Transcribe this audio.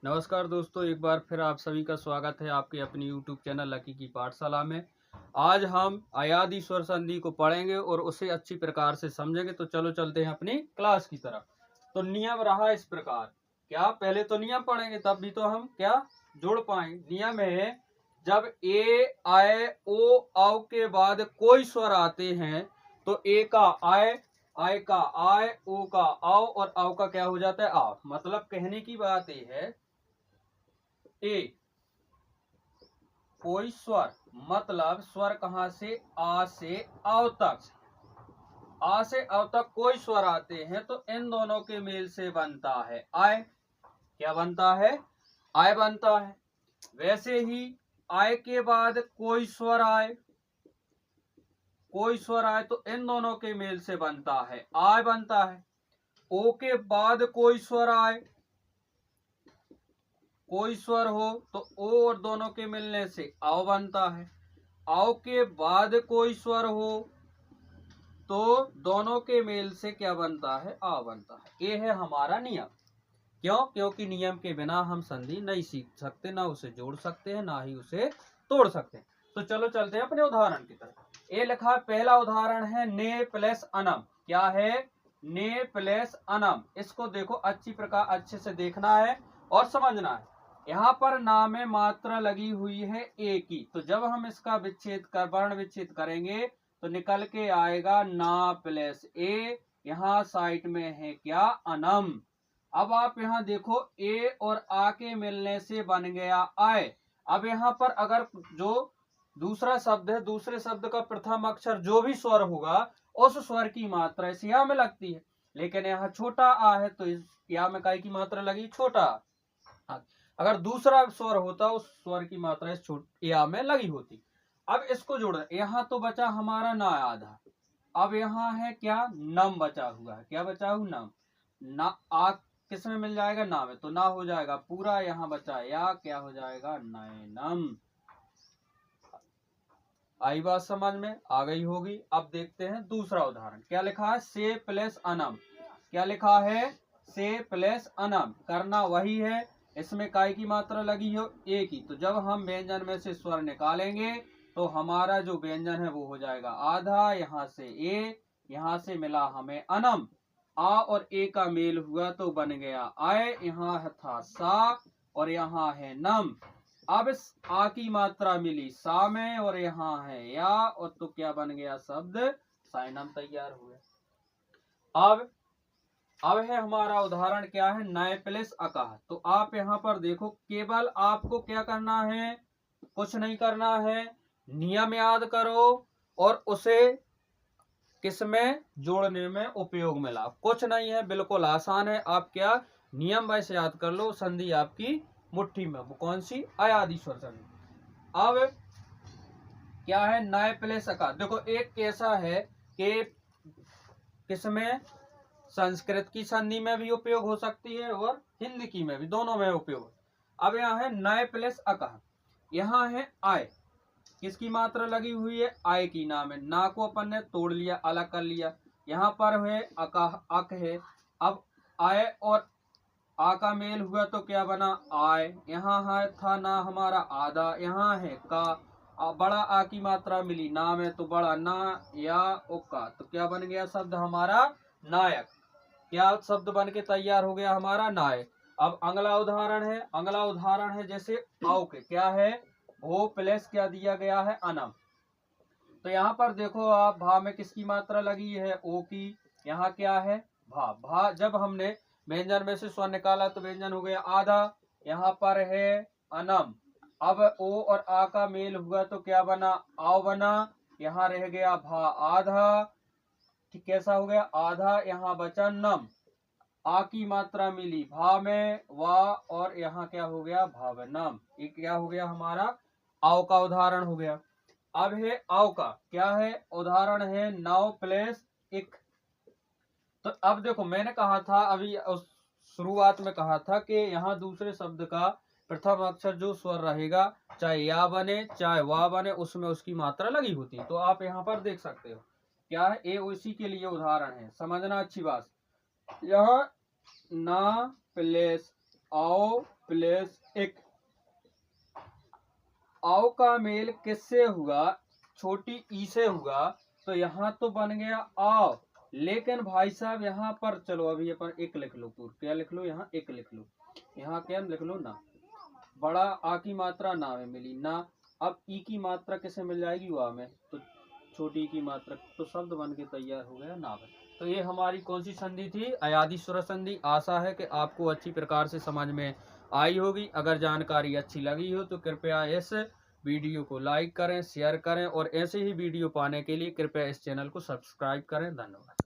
नमस्कार दोस्तों, एक बार फिर आप सभी का स्वागत है आपके अपनी यूट्यूब चैनल लकी की पाठशाला में। आज हम अयादी स्वर संधि को पढ़ेंगे और उसे अच्छी प्रकार से समझेंगे। तो चलो चलते हैं अपनी क्लास की तरफ। तो नियम रहा इस प्रकार, क्या पहले तो नियम पढ़ेंगे तब भी तो हम क्या जोड़ पाएंगे। नियम है, जब ए आय ओ औ के बाद कोई स्वर आते हैं तो ए का आय का आय, ओ का आओ और औ का क्या हो जाता है आ। मतलब कहने की बात यह है, ए कोई स्वर, मतलब स्वर कहां से, आ से अव तक, आ से अव तक कोई स्वर आते हैं तो इन दोनों के मेल से बनता है आय। क्या बनता है? आय बनता है। वैसे ही आय के बाद कोई स्वर आए, कोई स्वर आए तो इन दोनों के मेल से बनता है आय बनता है। ओ के बाद कोई स्वर आए, कोई स्वर हो तो ओ और दोनों के मिलने से आओ बनता है। आओ के बाद कोई स्वर हो तो दोनों के मेल से क्या बनता है? आ बनता है। ये है हमारा नियम। क्यों? क्योंकि नियम के बिना हम संधि नहीं सीख सकते, ना उसे जोड़ सकते हैं ना ही उसे तोड़ सकते हैं। तो चलो चलते हैं अपने उदाहरण की तरफ। ये लिखा है, पहला उदाहरण है ने प्लस अनम। क्या है? ने प्लस अनम। इसको देखो अच्छी प्रकार, अच्छे से देखना है और समझना है। यहाँ पर ना में मात्रा लगी हुई है ए की, तो जब हम इसका विच्छेद कर, वर्ण विच्छेद करेंगे तो निकल के आएगा ना प्लस ए। यहाँ साइड में है क्या? अनम। अब आप यहाँ देखो, ए और आ के मिलने से बन गया आय। अब यहाँ पर अगर जो दूसरा शब्द है, दूसरे शब्द का प्रथम अक्षर जो भी स्वर होगा उस स्वर की मात्रा इस या में लगती है। लेकिन यहाँ छोटा आ है तो इस या में काय की मात्रा लगी? छोटा। अगर दूसरा स्वर होता उस स्वर की मात्रा इस या में लगी होती। अब इसको जोड़, यहाँ तो बचा हमारा ना आधा। अब यहाँ है क्या? नम बचा हुआ है। क्या बचा हुआ? नम। ना आ किस में मिल जाएगा? ना में, तो ना हो जाएगा पूरा। यहाँ बचा या, क्या हो जाएगा? नयनम। आई बात समझ में? आ गई होगी। अब देखते हैं दूसरा उदाहरण। क्या लिखा है? से प्लस अनम। क्या लिखा है? से प्लस अनम। करना वही है, इसमें काय की मात्रा लगी हो? ए की। तो जब हम व्यंजन में से स्वर निकालेंगे तो हमारा जो व्यंजन है वो हो जाएगा आधा। यहाँ से ए, यहाँ से मिला हमें अनम। आ और ए का मेल हुआ तो बन गया आय। यहाँ था सा और यहाँ है नम। अब इस आ की मात्रा मिली सा में और यहाँ है या, और तो क्या बन गया? शब्द साइनम तैयार हुआ। अब है हमारा उदाहरण, क्या है? नए प्लस अकाह। तो आप यहाँ पर देखो, केवल आपको क्या करना है? कुछ नहीं करना है, नियम याद करो और उसे किसमें जोड़ने में उपयोग में लाओ। कुछ नहीं है, बिल्कुल आसान है। आप क्या नियम वैसे याद कर लो, संधि आपकी मुट्ठी में। वो कौन सी? अयादी स्वर संधि। अब क्या है? नए प्लस अका। देखो एक कैसा है कि किसमें, संस्कृत की संधि में भी उपयोग हो सकती है और हिंदी की में भी, दोनों में उपयोग। अब यहाँ है नए प्लस अका। यहाँ है आय। किसकी मात्रा लगी हुई है? आय की। नाम है, ना को अपन ने तोड़ लिया, अलग कर लिया। यहाँ पर है अका, अक है। अब आय और आ का मेल हुआ तो क्या बना? आय। यहाँ है था ना हमारा आधा, यहाँ है का। बड़ा आ की मात्रा मिली ना में तो बड़ा ना या उका, तो क्या बन गया शब्द हमारा? नायक। क्या शब्द बन के तैयार हो गया हमारा? नायक। अब अगला उदाहरण है, अगला उदाहरण है जैसे आओ के। क्या है? भो प्लस क्या दिया गया है? अनम। तो यहाँ पर देखो आप, भा में किसकी मात्रा लगी है? ओ की। यहाँ क्या है? भा। भा जब हमने व्यंजन में से स्वर निकाला तो व्यंजन हो गया आधा। यहाँ पर है अनम। अब ओ और आ का मेल हुआ तो क्या बना? आओ बना। यहाँ रह गया भा आधा। ठीक, कैसा हो गया? आधा। यहाँ बचा नम। आ की मात्रा मिली भा में, वा, और यहाँ क्या हो गया? भावनम। ये क्या हो गया हमारा? आओ का उदाहरण हो गया। अब है आओ का। क्या है? उदाहरण है नाव प्लस इक। तो अब देखो, मैंने कहा था अभी उस शुरुआत में कहा था कि यहाँ दूसरे शब्द का प्रथम अक्षर जो स्वर रहेगा, चाहे या बने चाहे वा बने, उसमें उसकी मात्रा लगी होती है। तो आप यहाँ पर देख सकते हो क्या है? ये उसी के लिए उदाहरण है, समझना अच्छी बात। यहाँ ना प्लस आओ प्लस एक। आओ का मेल किससे हुआ? छोटी ई से हुआ, तो यहाँ तो बन गया आओ, लेकिन भाई साहब यहाँ पर चलो अभी अपन एक लिख लो, पूर्व क्या लिख लो, यहाँ एक लिख लो, यहाँ क्या लिख लो ना, बड़ा आ की मात्रा ना में मिली ना, अब ई की मात्रा किसे मिल जाएगी? वा में, तो छोटी की मात्रा, तो शब्द बन के तैयार हो गया नाव। तो ये हमारी कौन सी संधि थी? अयादी स्वर संधि। आशा है कि आपको अच्छी प्रकार से समझ में आई होगी। अगर जानकारी अच्छी लगी हो तो कृपया इस वीडियो को लाइक करें, शेयर करें और ऐसे ही वीडियो पाने के लिए कृपया इस चैनल को सब्सक्राइब करें। धन्यवाद।